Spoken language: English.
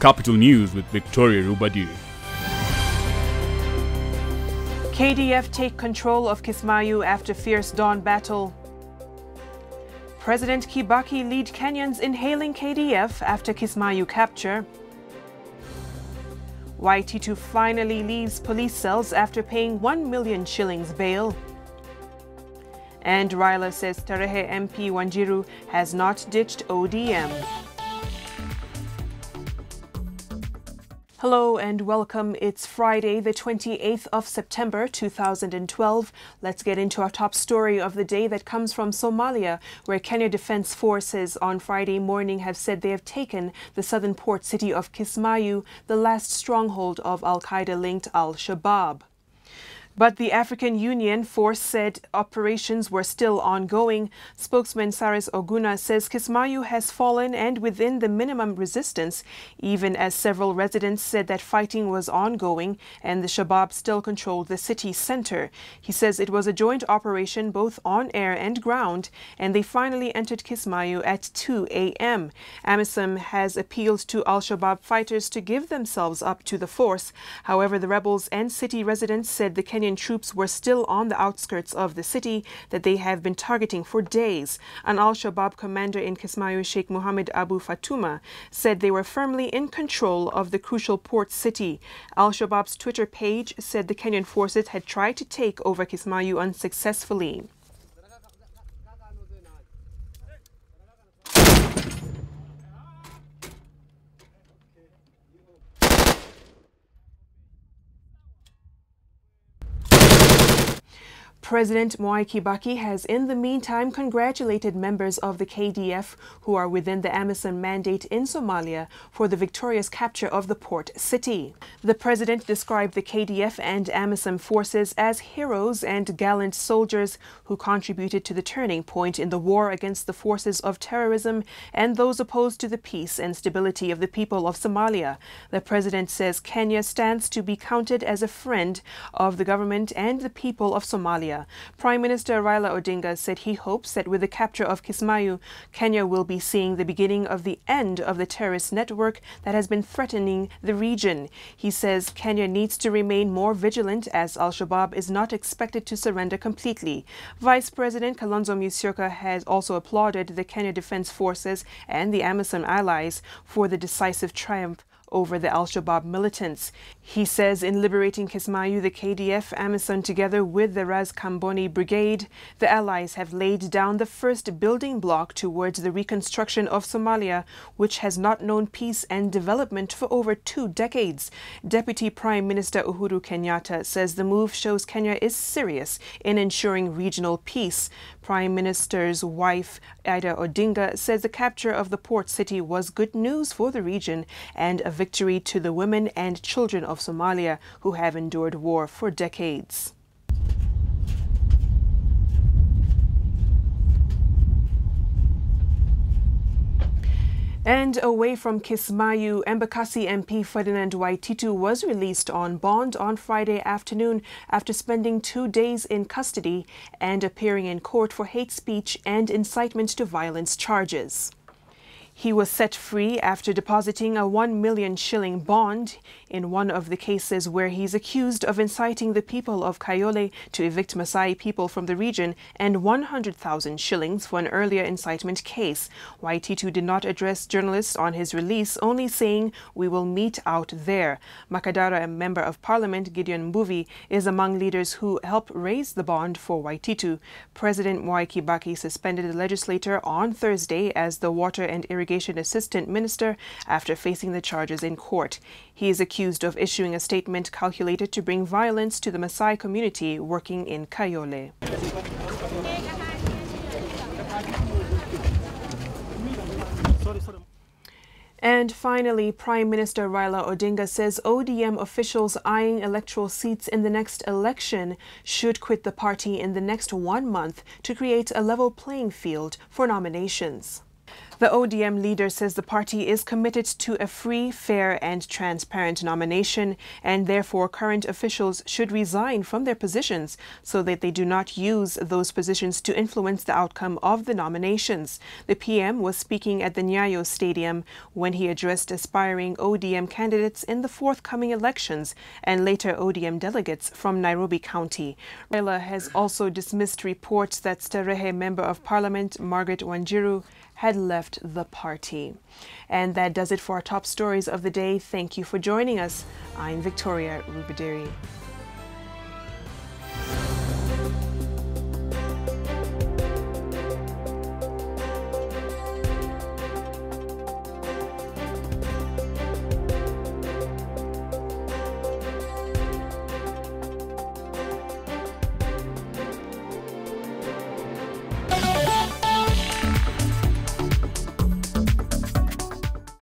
Capital News with Victoria Rubadiri. KDF take control of Kismayu after fierce dawn battle. President Kibaki lead Kenyans in hailing KDF after Kismayu capture. Waititu finally leaves police cells after paying 1 million shillings bail. And Raila says Tarehe MP Wanjiru has not ditched ODM. Hello and welcome. It's Friday, the 28th of September 2012. Let's get into our top story of the day that comes from Somalia, where Kenya Defense Forces on Friday morning have said they have taken the southern port city of Kismayu, the last stronghold of Al-Qaeda-linked Al-Shabaab. But the African Union force said operations were still ongoing. Spokesman Cyrus Oguna says Kismayu has fallen and within the minimum resistance, even as several residents said that fighting was ongoing and the Shabaab still controlled the city center. He says it was a joint operation both on air and ground, and they finally entered Kismayu at 2 a.m. AMISOM has appealed to Al-Shabaab fighters to give themselves up to the force. However, the rebels and city residents said the Kenyan troops were still on the outskirts of the city that they have been targeting for days. An Al-Shabaab commander in Kismayu, Sheikh Mohammed Abu Fatuma, said they were firmly in control of the crucial port city. Al-Shabaab's Twitter page said the Kenyan forces had tried to take over Kismayu unsuccessfully. President Mwai Kibaki has in the meantime congratulated members of the KDF who are within the AMISOM mandate in Somalia for the victorious capture of the port city. The president described the KDF and AMISOM forces as heroes and gallant soldiers who contributed to the turning point in the war against the forces of terrorism and those opposed to the peace and stability of the people of Somalia. The president says Kenya stands to be counted as a friend of the government and the people of Somalia. Prime Minister Raila Odinga said he hopes that with the capture of Kismayu, Kenya will be seeing the beginning of the end of the terrorist network that has been threatening the region. He says Kenya needs to remain more vigilant as Al-Shabaab is not expected to surrender completely. Vice President Kalonzo Musyoka has also applauded the Kenya Defense Forces and the AMISOM allies for the decisive triumph over the Al-Shabaab militants. He says in liberating Kismayu, the KDF, AMISOM together with the Ras Kamboni Brigade, the allies have laid down the first building block towards the reconstruction of Somalia, which has not known peace and development for over 2 decades. Deputy Prime Minister Uhuru Kenyatta says the move shows Kenya is serious in ensuring regional peace. Prime Minister's wife, Ida Odinga, says the capture of the port city was good news for the region and a victory to the women and children of Somalia who have endured war for decades. And away from Kismayu, Embakasi MP Ferdinand Waititu was released on bond on Friday afternoon after spending 2 days in custody and appearing in court for hate speech and incitement to violence charges. He was set free after depositing a 1 million shilling bond in one of the cases where he's accused of inciting the people of Kayole to evict Maasai people from the region and 100,000 shillings for an earlier incitement case. Waititu did not address journalists on his release, only saying, "We will meet out there." Makadara, a member of parliament, Gideon Mbuvi, is among leaders who helped raise the bond for Waititu. President Mwai Kibaki suspended the legislator on Thursday as the Water and Irrigation Assistant Minister after facing the charges in court. He is accused of issuing a statement calculated to bring violence to the Maasai community working in Kayole. And finally, Prime Minister Raila Odinga says ODM officials eyeing electoral seats in the next election should quit the party in the next 1 month to create a level playing field for nominations. The ODM leader says the party is committed to a free, fair and transparent nomination, and therefore current officials should resign from their positions so that they do not use those positions to influence the outcome of the nominations. The PM was speaking at the Nyayo Stadium when he addressed aspiring ODM candidates in the forthcoming elections and later ODM delegates from Nairobi County. Raila has also dismissed reports that Starehe Member of Parliament Margaret Wanjiru had left the party. And that does it for our top stories of the day. Thank you for joining us. I'm Victoria Rubadiri.